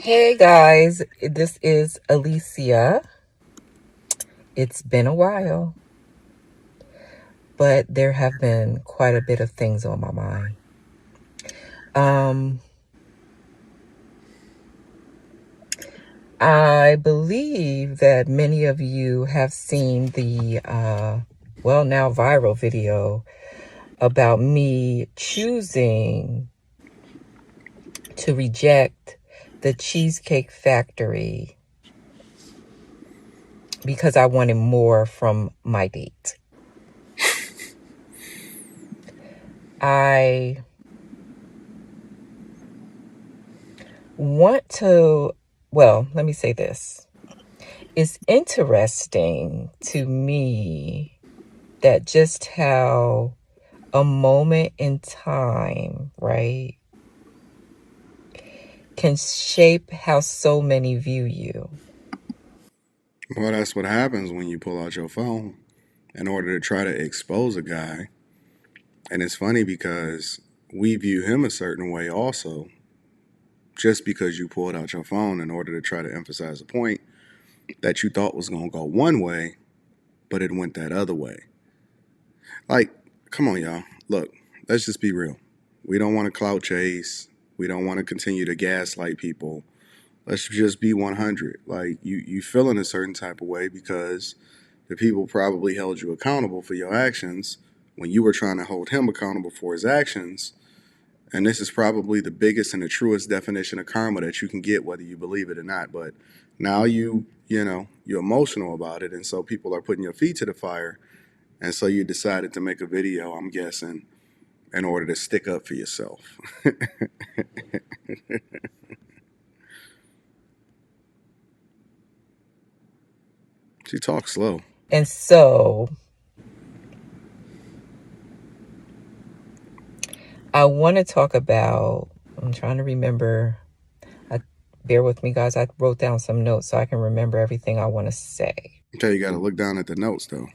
Hey guys, this is Alicia. It's been a while, but there have been quite a bit of things on my mind. I believe that many of you have seen the, now viral video about me choosing to reject the Cheesecake Factory because I wanted more from my date. I want to, let me say this. It's interesting to me that just how a moment in time, right, can shape how so many view you. Well, that's what happens when you pull out your phone in order to try to expose a guy. And it's funny because we view him a certain way also, just because you pulled out your phone in order to try to emphasize a point that you thought was going to go one way, but it went that other way. Like, come on, y'all. Look, let's just be real. We don't want to clout chase. We don't want to continue to gaslight people. Let's just be 100. Like, you feel in a certain type of way because the people probably held you accountable for your actions when you were trying to hold him accountable for his actions. And this is probably the biggest and the truest definition of karma that you can get, whether you believe it or not. But now you're emotional about it. And so people are putting your feet to the fire. And so you decided to make a video, I'm guessing, in order to stick up for yourself. She talks slow. And so I want to talk about, I'm trying to remember. Bear with me, guys. I wrote down some notes so I can remember everything I want to say. Okay, you got to look down at the notes, though.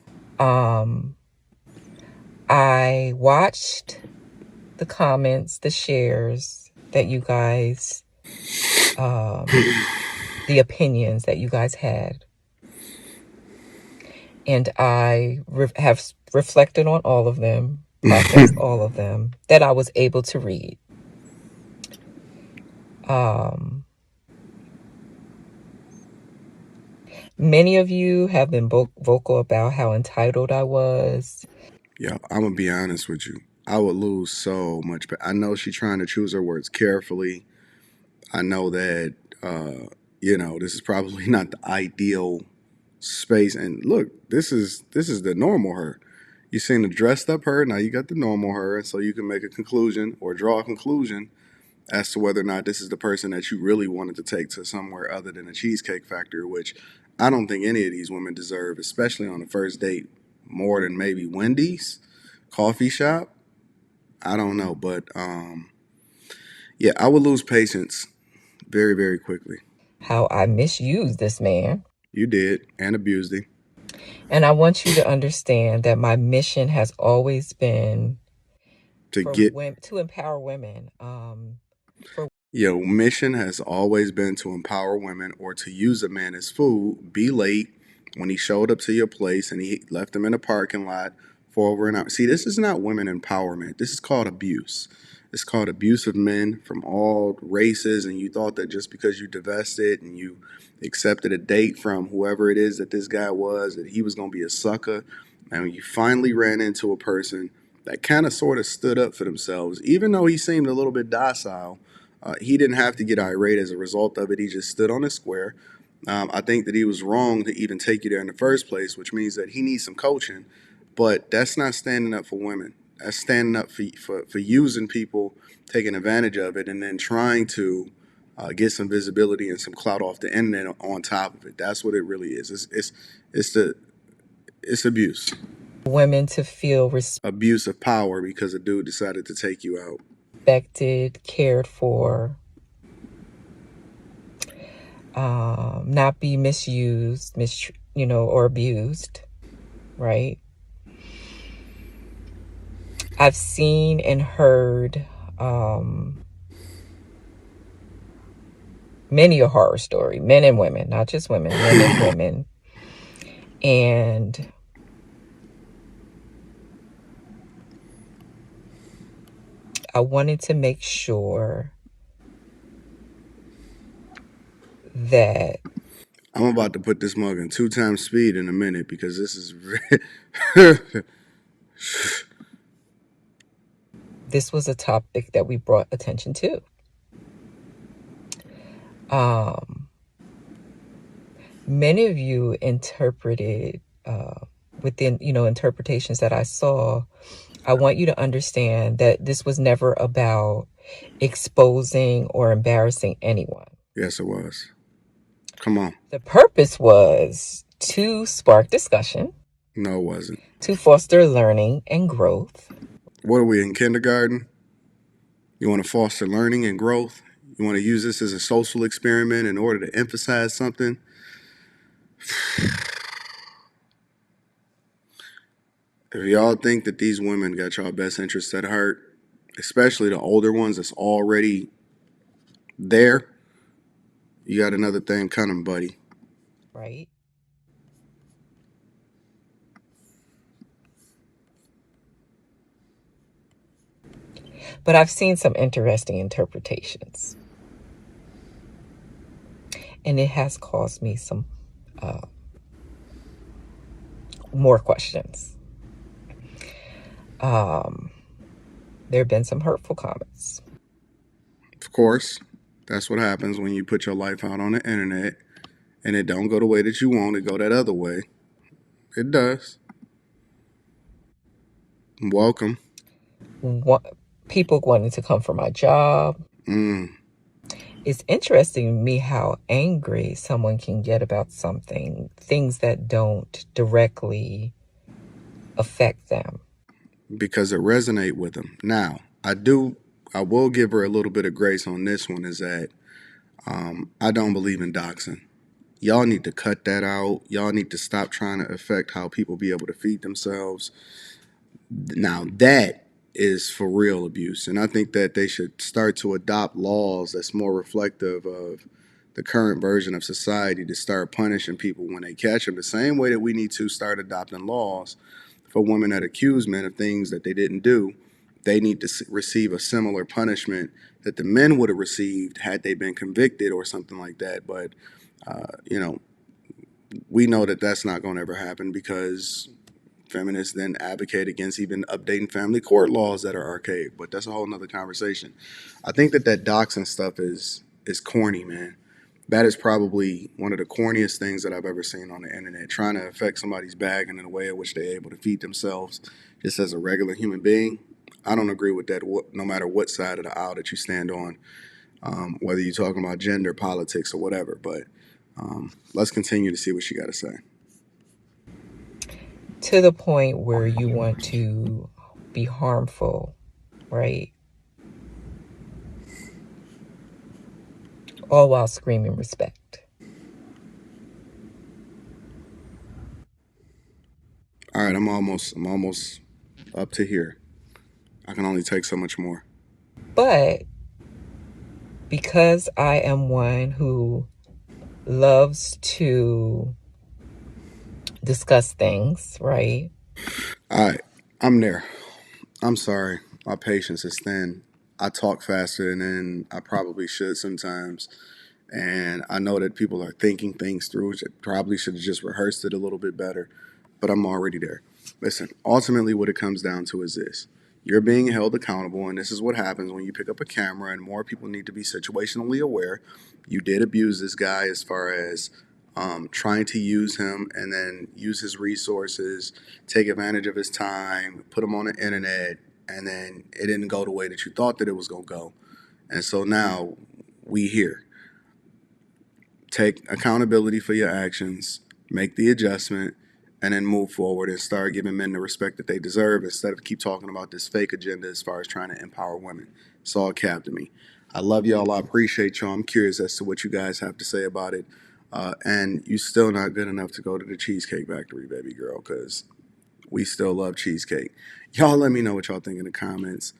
I watched the comments, the shares that you guys, the opinions that you guys had. And I have reflected on all of them, processed all of them that I was able to read. Many of you have been vocal about how entitled I was. Yeah, I'm going to be honest with you. I would lose so much. But I know she's trying to choose her words carefully. I know that, this is probably not the ideal space. And look, this is the normal her. You seen the dressed up her, now you got the normal her, and so you can make a conclusion or draw a conclusion as to whether or not this is the person that you really wanted to take to somewhere other than a Cheesecake Factory, which I don't think any of these women deserve, especially on the first date, more than maybe Wendy's coffee shop. I don't know, but yeah, I would lose patience very, very quickly. How I misused this man. You did, and abused him. And I want you to understand that my mission has always been To get to empower women. Your mission has always been to empower women or to use a man as food, be late when he showed up to your place and he left him in a parking lot for over an hour. See, this is not women empowerment. This is called abuse. It's called abuse of men from all races, and you thought that just because you divested and you accepted a date from whoever it is that this guy was, that he was going to be a sucker. And you finally ran into a person that kind of sort of stood up for themselves, even though he seemed a little bit docile. He didn't have to get irate as a result of it. He just stood on his square. I think that he was wrong to even take you there in the first place, which means that he needs some coaching. But that's not standing up for women. That's standing up for using people, taking advantage of it, and then trying to get some visibility and some clout off the internet on top of it. That's what it really is. It's abuse. Women to feel Abuse of power because a dude decided to take you out. respected, cared for, not be misused, or abused, right? I've seen and heard Many a horror story, men and women, not just women, men and women. And I wanted to make sure that I'm about to put this mug in 2 times speed in a minute because this is. this was a topic that we brought attention to. Um, Many of you interpreted within, interpretations that I saw. I want you to understand that this was never about exposing or embarrassing anyone. Yes, it was. Come on. The purpose was to spark discussion, No, it wasn't. to foster learning and growth. What are we in kindergarten? You want to foster learning and growth? You want to use this as a social experiment in order to emphasize something? If y'all think that these women got y'all best interests at heart, especially the older ones that's already there, you got another thing coming, buddy. Right? But I've seen some interesting interpretations. And it has caused me some more questions. There have been some hurtful comments. Of course, that's what happens when you put your life out on the internet and it don't go the way that you want it go that other way. It does. Welcome. People wanting to come for my job. Mm. It's interesting to me how angry someone can get about something, things that don't directly affect them. Because it resonate with them. Now, I will give her a little bit of grace on this one is that I don't believe in doxing. Y'all need to cut that out. Y'all need to stop trying to affect how people be able to feed themselves. Now, that is for real abuse. And I think that they should start to adopt laws that's more reflective of the current version of society to start punishing people when they catch them. The same way that we need to start adopting laws for women that accuse men of things that they didn't do. They need to receive a similar punishment that the men would have received had they been convicted or something like that. But, you know, we know that that's not going to ever happen because feminists then advocate against even updating family court laws that are archaic. But that's a whole nother conversation. I think that doxing stuff is corny, man. That is probably one of the corniest things that I've ever seen on the internet. Trying to affect somebody's bag in a way in which they're able to feed themselves just as a regular human being. I don't agree with that no matter what side of the aisle that you stand on, whether you're talking about gender, politics, or whatever. But let's continue to see what you got to say. To the point where you want to be harmful, right? All while screaming respect. All right, I'm almost up to here. I can only take so much more. But because I am one who loves to discuss things, right? All right, I'm there. I'm sorry. My patience is thin. I talk faster than I probably should sometimes. And I know that people are thinking things through, which I probably should have just rehearsed it a little bit better, but I'm already there. Listen, ultimately, what it comes down to is this: you're being held accountable, and this is what happens when you pick up a camera, and more people need to be situationally aware. You did abuse this guy as far as trying to use him and then use his resources, take advantage of his time, put him on the internet, and then it didn't go the way that you thought that it was going to go. And so now we here. Take accountability for your actions, make the adjustment, and then move forward and start giving men the respect that they deserve instead of keep talking about this fake agenda as far as trying to empower women. It's all cap to me. I love y'all. I appreciate y'all. I'm curious as to what you guys have to say about it. And you still not good enough to go to the Cheesecake Factory, baby girl, because we still love cheesecake. Y'all let me know what y'all think in the comments.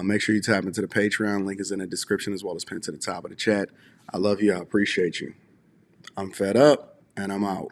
Make sure you tap into the Patreon. Link is in the description as well as pinned to the top of the chat. I love you. I appreciate you. I'm fed up and I'm out.